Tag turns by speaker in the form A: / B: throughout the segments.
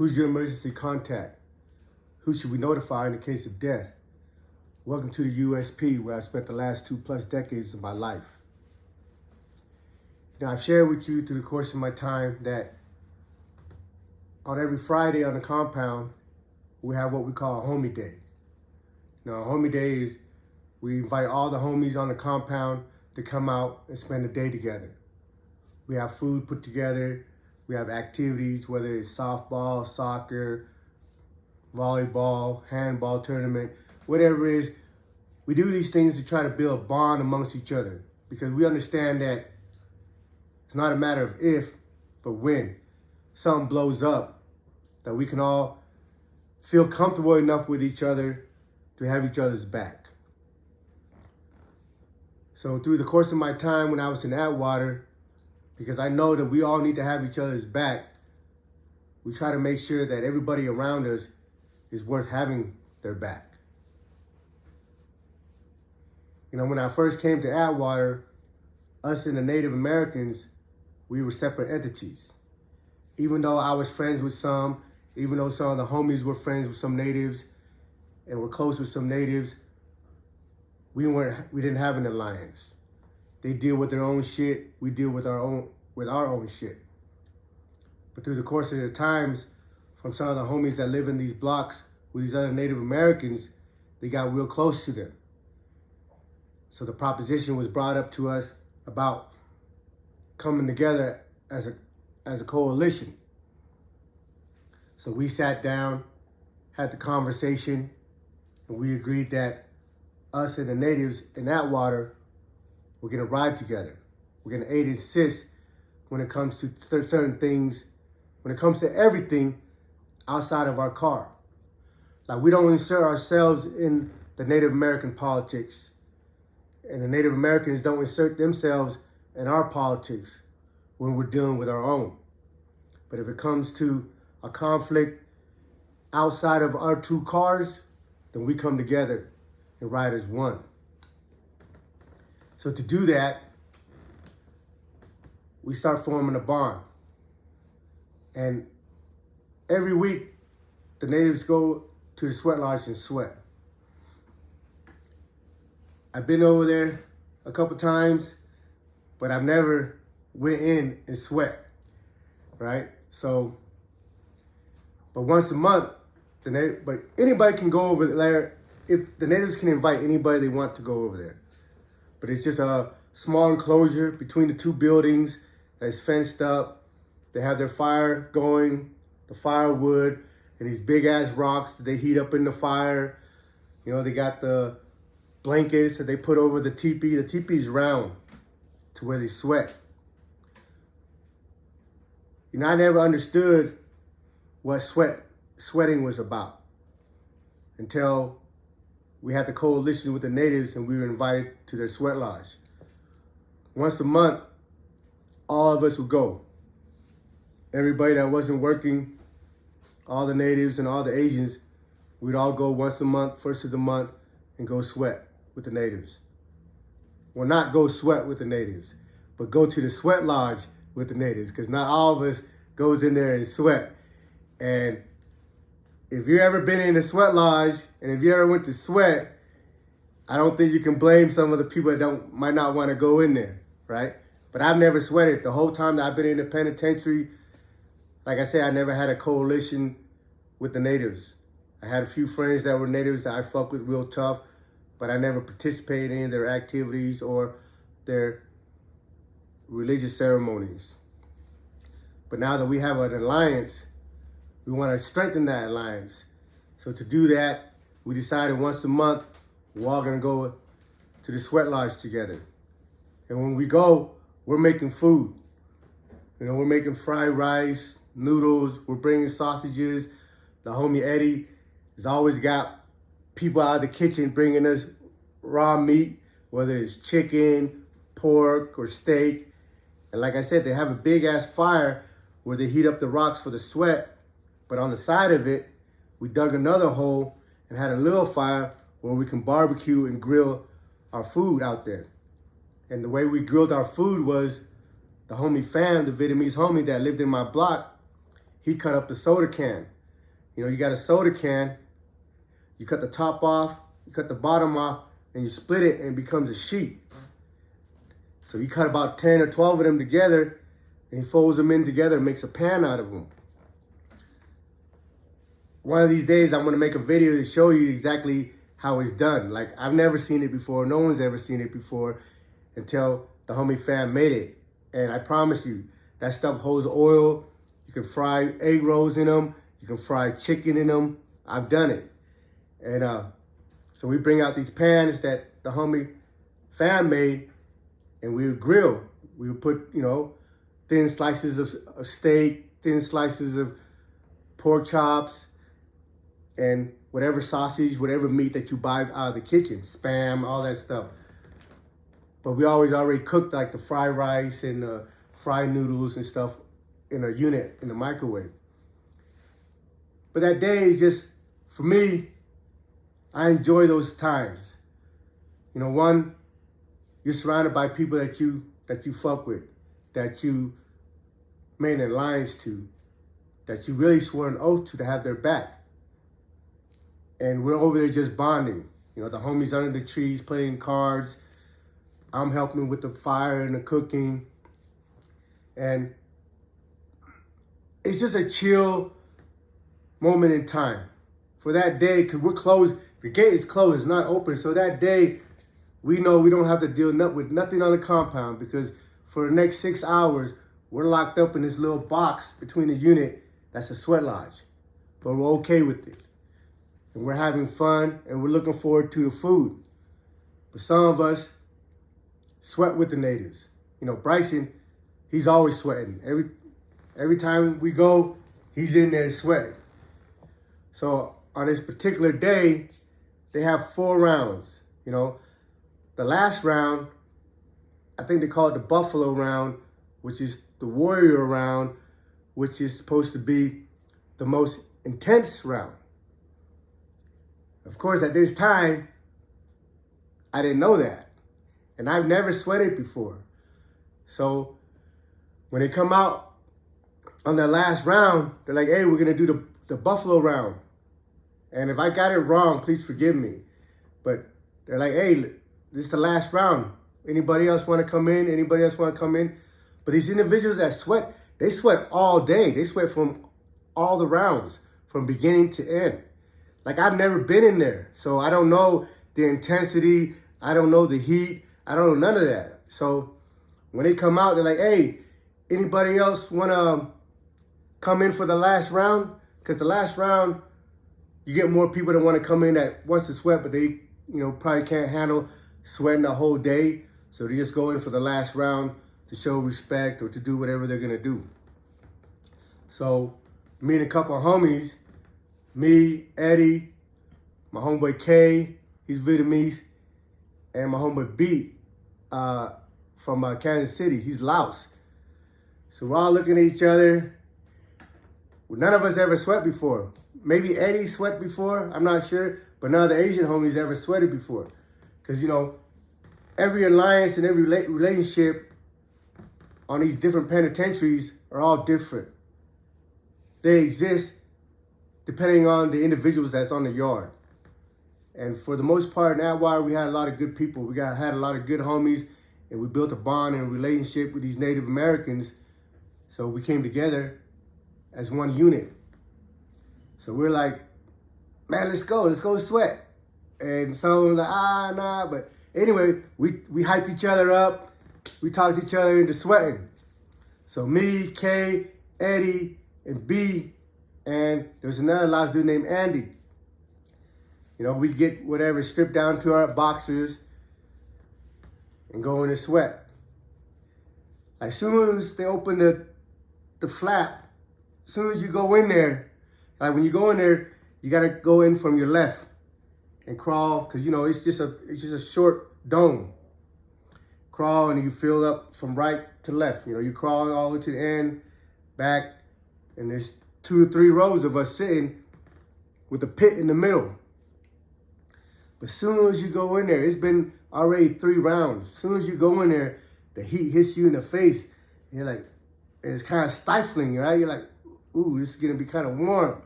A: Who's your emergency contact? Who should we notify in the case of death? Welcome to the USP, where I've spent the last 2+ decades of my life. Now, I've shared with you through the course of my time that on every Friday on the compound, we have what we call a homie day. Now, a homie day is we invite all the homies on the compound to come out and spend a day together. We have food put together. We have activities, whether it's softball, soccer, volleyball, handball tournament, whatever it is. We do these things to try to build a bond amongst each other, because we understand that it's not a matter of if, but when something blows up, that we can all feel comfortable enough with each other to have each other's back. So through the course of my time when I was in Atwater, because I know that we all need to have each other's back, we try to make sure that everybody around us is worth having their back. You know, when I first came to Atwater, us and the Native Americans, we were separate entities. Even though I was friends with some, even though some of the homies were friends with some natives and were close with some natives, we didn't have an alliance. They deal with their own shit. We deal with our own shit. But through the course of the times, from some of the homies that live in these blocks with these other Native Americans, they got real close to them. So the proposition was brought up to us about coming together as a coalition. So we sat down, had the conversation, and we agreed that us and the natives in Atwater, we're going to ride together. We're going to aid and assist when it comes to certain things, when it comes to everything outside of our car. Like, we don't insert ourselves in the Native American politics, and the Native Americans don't insert themselves in our politics when we're dealing with our own. But if it comes to a conflict outside of our two cars, then we come together and ride as one. So to do that, we start forming a bond. And every week, the natives go to the sweat lodge and sweat. I've been over there a couple times, but I've never went in and sweat, right? So, but once a month, but anybody can go over there. If the natives can invite anybody they want to go over there. But it's just a small enclosure between the two buildings that's fenced up. They have their fire going, the firewood, and these big ass rocks that they heat up in the fire. You know, they got the blankets that they put over the teepee. The teepee's round to where they sweat. You know, I never understood what sweating was about until we had the coalition with the natives and we were invited to their sweat lodge. Once a month, all of us would go. Everybody that wasn't working, all the natives and all the Asians, we'd all go once a month, first of the month, and go sweat with the natives. Well, not go sweat with the natives, but go to the sweat lodge with the natives, because not all of us goes in there and sweat. And if you've ever been in a sweat lodge, and if you ever went to sweat, I don't think you can blame some of the people that might not want to go in there, right? But I've never sweated. The whole time that I've been in the penitentiary, like I said, I never had a coalition with the natives. I had a few friends that were natives that I fuck with real tough, but I never participated in their activities or their religious ceremonies. But now that we have an alliance, we want to strengthen that alliance. So to do that, we decided once a month, we're all going to go to the sweat lodge together. And when we go, we're making food. You know, we're making fried rice, noodles, we're bringing sausages. The homie Eddie has always got people out of the kitchen bringing us raw meat, whether it's chicken, pork, or steak. And like I said, they have a big ass fire where they heat up the rocks for the sweat. But on the side of it, we dug another hole and had a little fire where we can barbecue and grill our food out there. And the way we grilled our food was the homie fam, the Vietnamese homie that lived in my block, he cut up the soda can. You know, you got a soda can, you cut the top off, you cut the bottom off, and you split it and it becomes a sheet. So you cut about 10 or 12 of them together, and he folds them in together and makes a pan out of them. One of these days, I'm going to make a video to show you exactly how it's done. Like, I've never seen it before. No one's ever seen it before until the homie fam made it. And I promise you, that stuff holds oil. You can fry egg rolls in them. You can fry chicken in them. I've done it. And so we bring out these pans that the homie fam made, and we would grill. We would put, you know, thin slices of steak, thin slices of pork chops, and whatever sausage, whatever meat that you buy out of the kitchen, Spam, all that stuff. But we already cooked like the fried rice and fried noodles and stuff in a unit in the microwave. But that day is just, for me, I enjoy those times. You know, one, you're surrounded by people that you fuck with, that you made an alliance to, that you really swore an oath to have their back. And we're over there just bonding. You know, the homies under the trees playing cards. I'm helping with the fire and the cooking. And it's just a chill moment in time. For that day, because we're closed, the gate is closed, it's not open. So that day, we know we don't have to deal with nothing on the compound, because for the next 6 hours, we're locked up in this little box between the unit that's a sweat lodge. But we're okay with it. And we're having fun, and we're looking forward to the food. But some of us sweat with the natives. You know, Bryson, he's always sweating. Every time we go, he's in there sweating. So on this particular day, they have 4 rounds. You know, the last round, I think they call it the buffalo round, which is the warrior round, which is supposed to be the most intense round. Of course, at this time, I didn't know that. And I've never sweated before. So when they come out on their last round, they're like, hey, we're going to do the buffalo round. And if I got it wrong, please forgive me. But they're like, hey, this is the last round. Anybody else want to come in? Anybody else want to come in? But these individuals that sweat, they sweat all day. They sweat from all the rounds, from beginning to end. Like, I've never been in there, so I don't know the intensity. I don't know the heat. I don't know none of that. So when they come out, they're like, hey, anybody else want to come in for the last round? Because the last round, you get more people that want to come in that wants to sweat, but they, you know, probably can't handle sweating the whole day. So they just go in for the last round to show respect or to do whatever they're going to do. So me and a couple of homies, me, Eddie, my homeboy K, he's Vietnamese, and my homeboy B from Kansas City, he's Laos. So we're all looking at each other. None of us ever sweat before. Maybe Eddie sweat before, I'm not sure, but none of the Asian homies ever sweated before. Because, you know, every alliance and every relationship on these different penitentiaries are all different. They exist depending on the individuals that's on the yard. And for the most part in Atwater, we had a lot of good people. We had a lot of good homies, and we built a bond and a relationship with these Native Americans. So we came together as one unit. So we're like, man, let's go sweat. And some of them were like, nah. But anyway, we hyped each other up. We talked each other into sweating. So me, K, Eddie, and B, and there's another Laos dude named Andy. You know, we get whatever stripped down to our boxers and go in and sweat. As soon as they open the flap, as soon as you go in there, like when you go in there, you gotta go in from your left and crawl, because you know it's just a short dome. Crawl and you fill up from right to left. You know, you crawl all the way to the end, back, and there's 2 or 3 rows of us sitting with a pit in the middle. But as soon as you go in there, it's been already 3 rounds. As soon as you go in there, the heat hits you in the face. And you're like, and it's kind of stifling, right? You're like, ooh, this is gonna be kind of warm.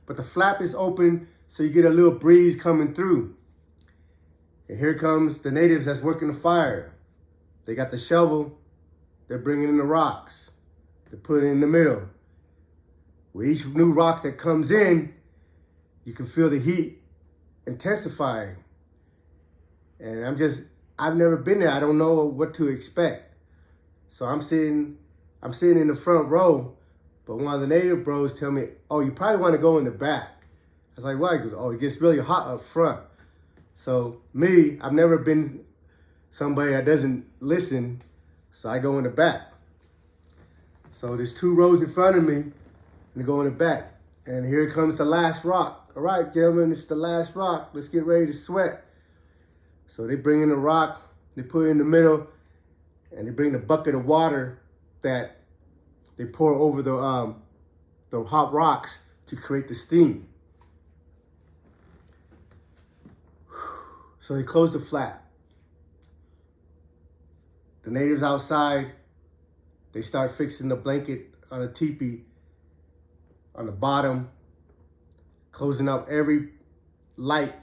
A: But the flap is open, so you get a little breeze coming through. And here comes the natives that's working the fire. They got the shovel, they're bringing in the rocks. They put it in the middle. With each new rock that comes in, you can feel the heat intensifying. And I've never been there. I don't know what to expect. So I'm sitting in the front row, but one of the native bros tell me, oh, you probably want to go in the back. I was like, why? He goes, oh, it gets really hot up front. So me, I've never been somebody that doesn't listen, so I go in the back. So there's 2 rows in front of me, and I go in the back. And here comes the last rock. All right, gentlemen, it's the last rock. Let's get ready to sweat. So they bring in the rock, they put it in the middle, and they bring the bucket of water that they pour over the hot rocks to create the steam. So they close the flap. The natives outside, they start fixing the blanket on a teepee on the bottom, closing up every light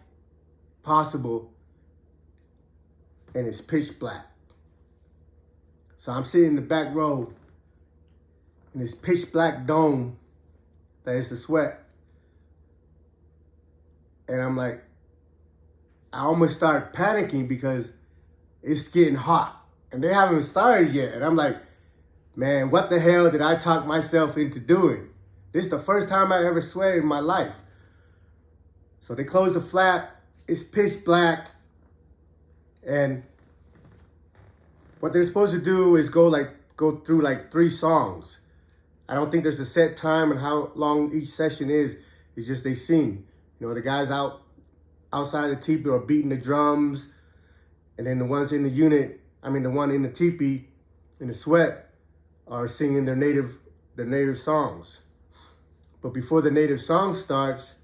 A: possible, and it's pitch black. So I'm sitting in the back row in this pitch black dome that is the sweat. And I'm like, I almost start panicking because it's getting hot and they haven't started yet. And I'm like, man, what the hell did I talk myself into doing? This is the first time I ever sweated in my life. So they close the flap, it's pitch black, and what they're supposed to do is go through like 3 songs. I don't think there's a set time and how long each session is. It's just they sing. You know, the guys outside the teepee are beating the drums, and then the ones in the unit, the one in the teepee, in the sweat, are singing their native songs. But before the native song starts,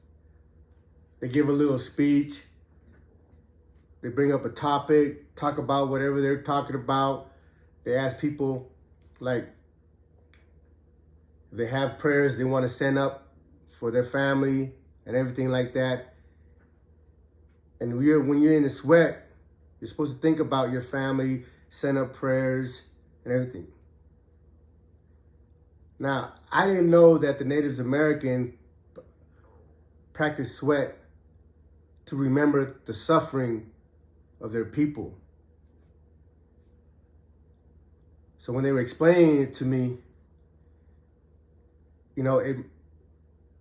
A: they give a little speech. They bring up a topic, talk about whatever they're talking about. They ask people, like, if they have prayers they want to send up for their family and everything like that. And when you're in the sweat, you're supposed to think about your family, send up prayers and everything. Now, I didn't know that the Native American practice sweat to remember the suffering of their people. So when they were explaining it to me, it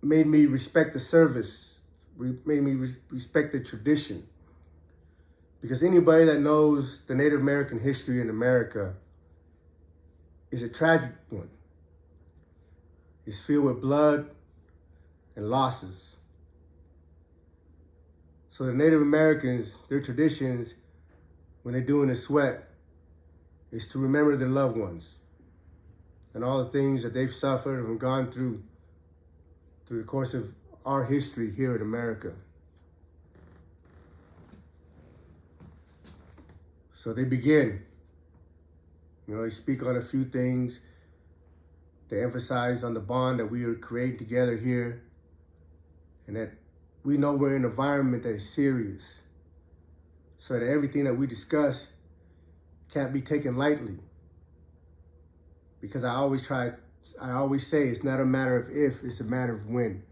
A: made me respect the service, made me respect the tradition. Because anybody that knows the Native American history in America is a tragic one. It's filled with blood and losses. So the Native Americans, their traditions, when they're doing the sweat, is to remember their loved ones and all the things that they've suffered and gone through the course of our history here in America. So they begin. They speak on a few things. They emphasize on the bond that we are creating together here, and that we know we're in an environment that is serious, so that everything that we discuss can't be taken lightly. Because I always say it's not a matter of if, it's a matter of when.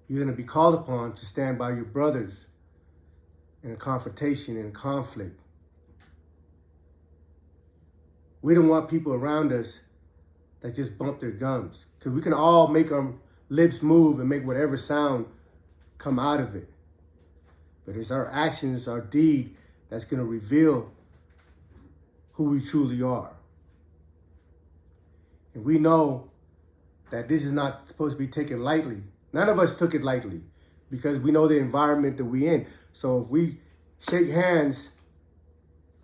A: You're going to be called upon to stand by your brothers in a confrontation, in a conflict. We don't want people around us that just bump their gums, because we can all make our lips move and make whatever sound come out of it. But it's our actions, our deed, that's going to reveal who we truly are. And we know that this is not supposed to be taken lightly. None of us took it lightly, because we know the environment that we're in. So if we shake hands,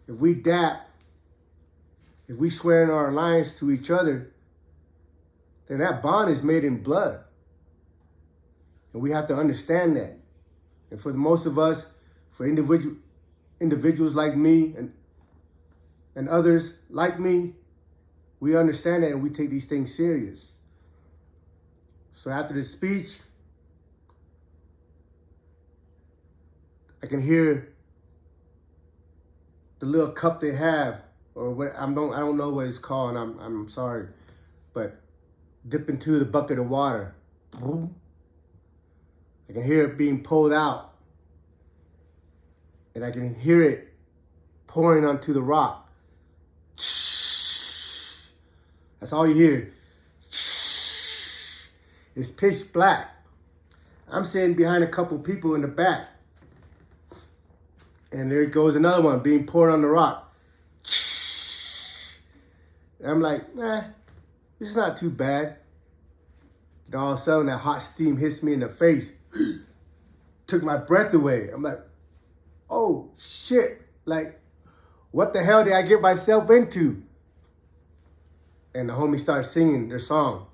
A: if we dap, if we swear in our alliance to each other, then that bond is made in blood. And we have to understand that. And for most of us, for individuals like me and others like me, we understand that and we take these things serious. So after the speech, I can hear the little cup they have, or what I don't know what it's called, and I'm sorry, but dip into the bucket of water. Boom. I can hear it being pulled out, and I can hear it pouring onto the rock. That's all you hear. It's pitch black. I'm sitting behind a couple people in the back. And there goes another one being poured on the rock. And I'm like, nah, this is not too bad. And all of a sudden, that hot steam hits me in the face. Took my breath away. I'm like, oh, shit. Like, what the hell did I get myself into? And the homies start singing their song.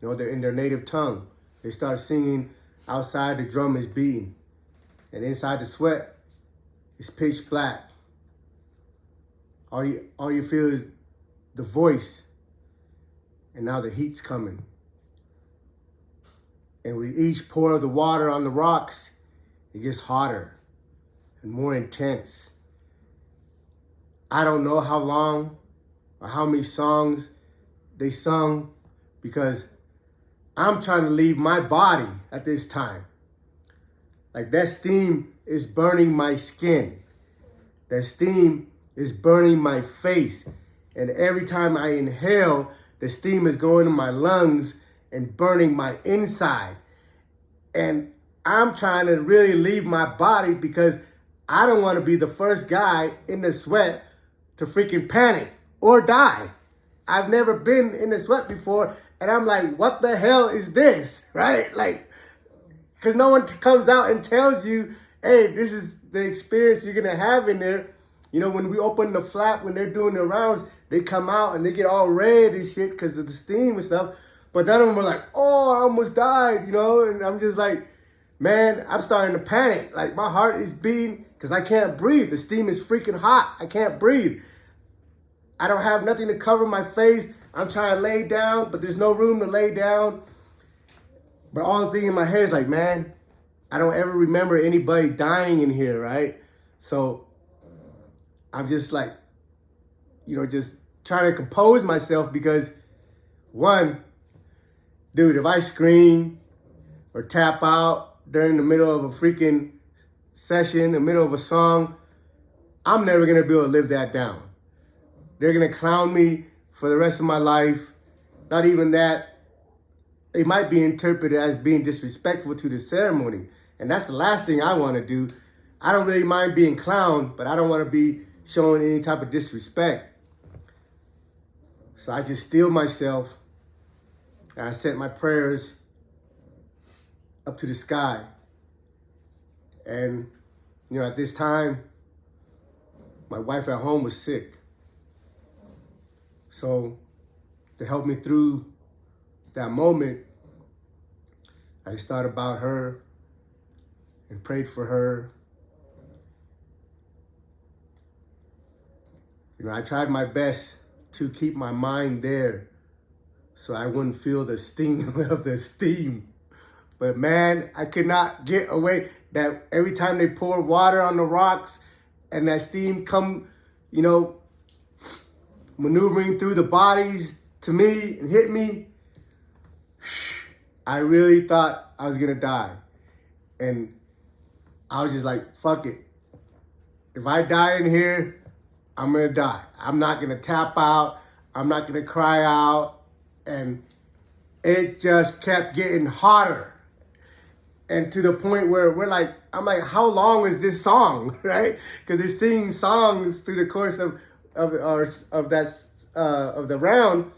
A: You know, they're in their native tongue. They start singing outside, the drum is beating. And inside the sweat, it's pitch black. All you feel is the voice. And now the heat's coming. And with each pour of the water on the rocks, it gets hotter and more intense. I don't know how long or how many songs they sung, because I'm trying to leave my body at this time. Like, that steam is burning my skin. That steam is burning my face. And every time I inhale, the steam is going to my lungs and burning my inside. And I'm trying to really leave my body because I don't want to be the first guy in the sweat to freaking panic or die. I've never been in the sweat before, and I'm like, what the hell is this, right? Like, because no one comes out and tells you, hey, this is the experience you're going to have in there. You know, when we open the flap, when they're doing the rounds, they come out and they get all red and shit because of the steam and stuff. But none of them were like, oh, I almost died, you know? And I'm just like, man, I'm starting to panic. Like, my heart is beating because I can't breathe. The steam is freaking hot. I can't breathe. I don't have nothing to cover my face. I'm trying to lay down, but there's no room to lay down. But all the thing in my head is like, man, I don't ever remember anybody dying in here, right? So I'm just like, you know, just trying to compose myself because, one, dude, if I scream or tap out during the middle of a freaking session, the middle of a song, I'm never going to be able to live that down. They're going to clown me for the rest of my life. Not even that. It might be interpreted as being disrespectful to the ceremony. And that's the last thing I want to do. I don't really mind being clowned, but I don't want to be showing any type of disrespect. So I just steel myself and I sent my prayers up to the sky. And, you know, at this time, my wife at home was sick. So to help me through that moment, I just thought about her and prayed for her. You know, I tried my best to keep my mind there so I wouldn't feel the sting of the steam. But man, I could not get away. That every time they pour water on the rocks and that steam come, you know, maneuvering through the bodies to me and hit me, I really thought I was gonna die. And I was just like, fuck it. If I die in here, I'm gonna die. I'm not gonna tap out. I'm not gonna cry out. And it just kept getting hotter. And to the point where I'm like, how long is this song, right? Because they're singing songs through the course of the round,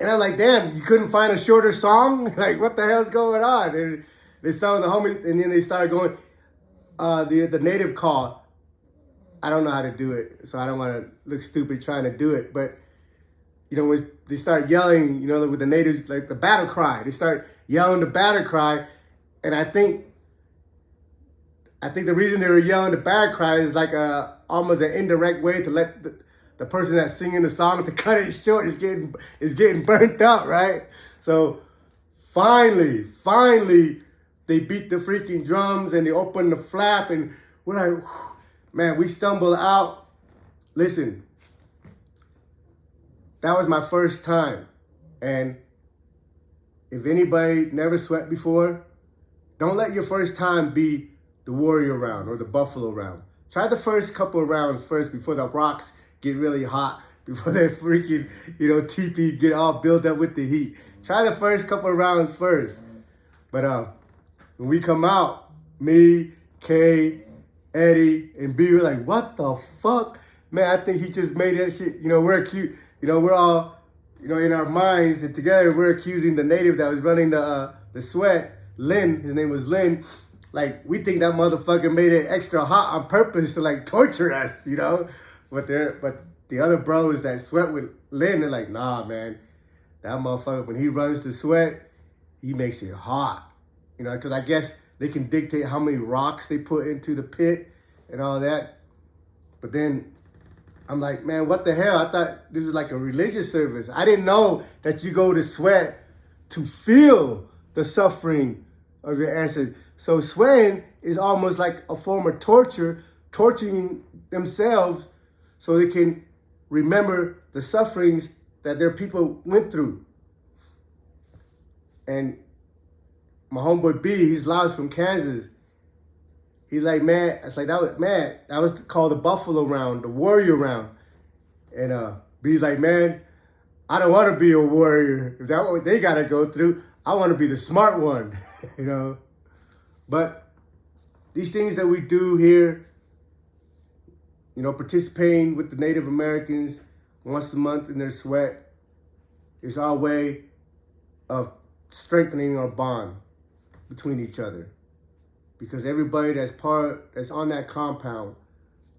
A: and I'm like, damn, you couldn't find a shorter song? Like, what the hell's going on? And they saw the homies, and then they started going, the native call. I don't know how to do it, so I don't want to look stupid trying to do it. But you know, when they start yelling, you know, with the natives, like the battle cry, they start yelling the battle cry, and I think the reason they were yelling the battle cry is like almost an indirect way to let the person that's singing the song to cut it short is getting burnt up, right? So finally, they beat the freaking drums and they open the flap and we're like, whew, man, we stumbled out. Listen, that was my first time. And if anybody never sweat before, don't let your first time be the warrior round or the buffalo round. Try the first couple of rounds first before the rocks get really hot, before that freaking, teepee get all built up with the heat. Try the first couple of rounds first. But when we come out, me, Kay, Eddie, and B, we're like, what the fuck? Man, I think he just made that shit. We're cute. We're all, in our minds and together we're accusing the native that was running the sweat, Lynn, his name was Lynn. Like, we think that motherfucker made it extra hot on purpose to like torture us, But the other bros that sweat with Lynn, they're like, nah, man, that motherfucker, when he runs the sweat, he makes it hot. Because I guess they can dictate how many rocks they put into the pit and all that. But then I'm like, man, what the hell? I thought this was like a religious service. I didn't know that you go to sweat to feel the suffering of your ancestors. So sweating is almost like a form of torture, torturing themselves so they can remember the sufferings that their people went through. And my homeboy B, he's Lodge from Kansas. He's like, man, it's like, that was called the buffalo round, the warrior round. And B's like, man, I don't want to be a warrior. If that's what they got to go through, I want to be the smart one, But these things that we do here, participating with the Native Americans once a month in their sweat, is our way of strengthening our bond between each other. Because everybody that's on that compound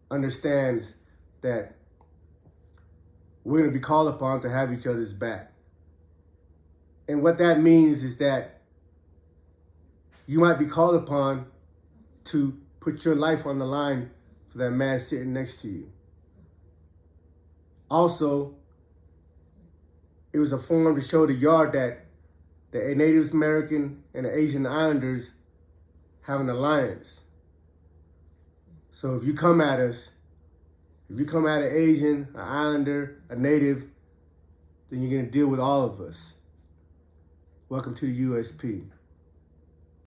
A: understands that we're going to be called upon to have each other's back. And what that means is that you might be called upon to put your life on the line for that man sitting next to you. Also, it was a form to show the yard that the Native American and the Asian Islanders have an alliance. So if you come at us, if you come at an Asian, an Islander, a Native, then you're going to deal with all of us. Welcome to the USP.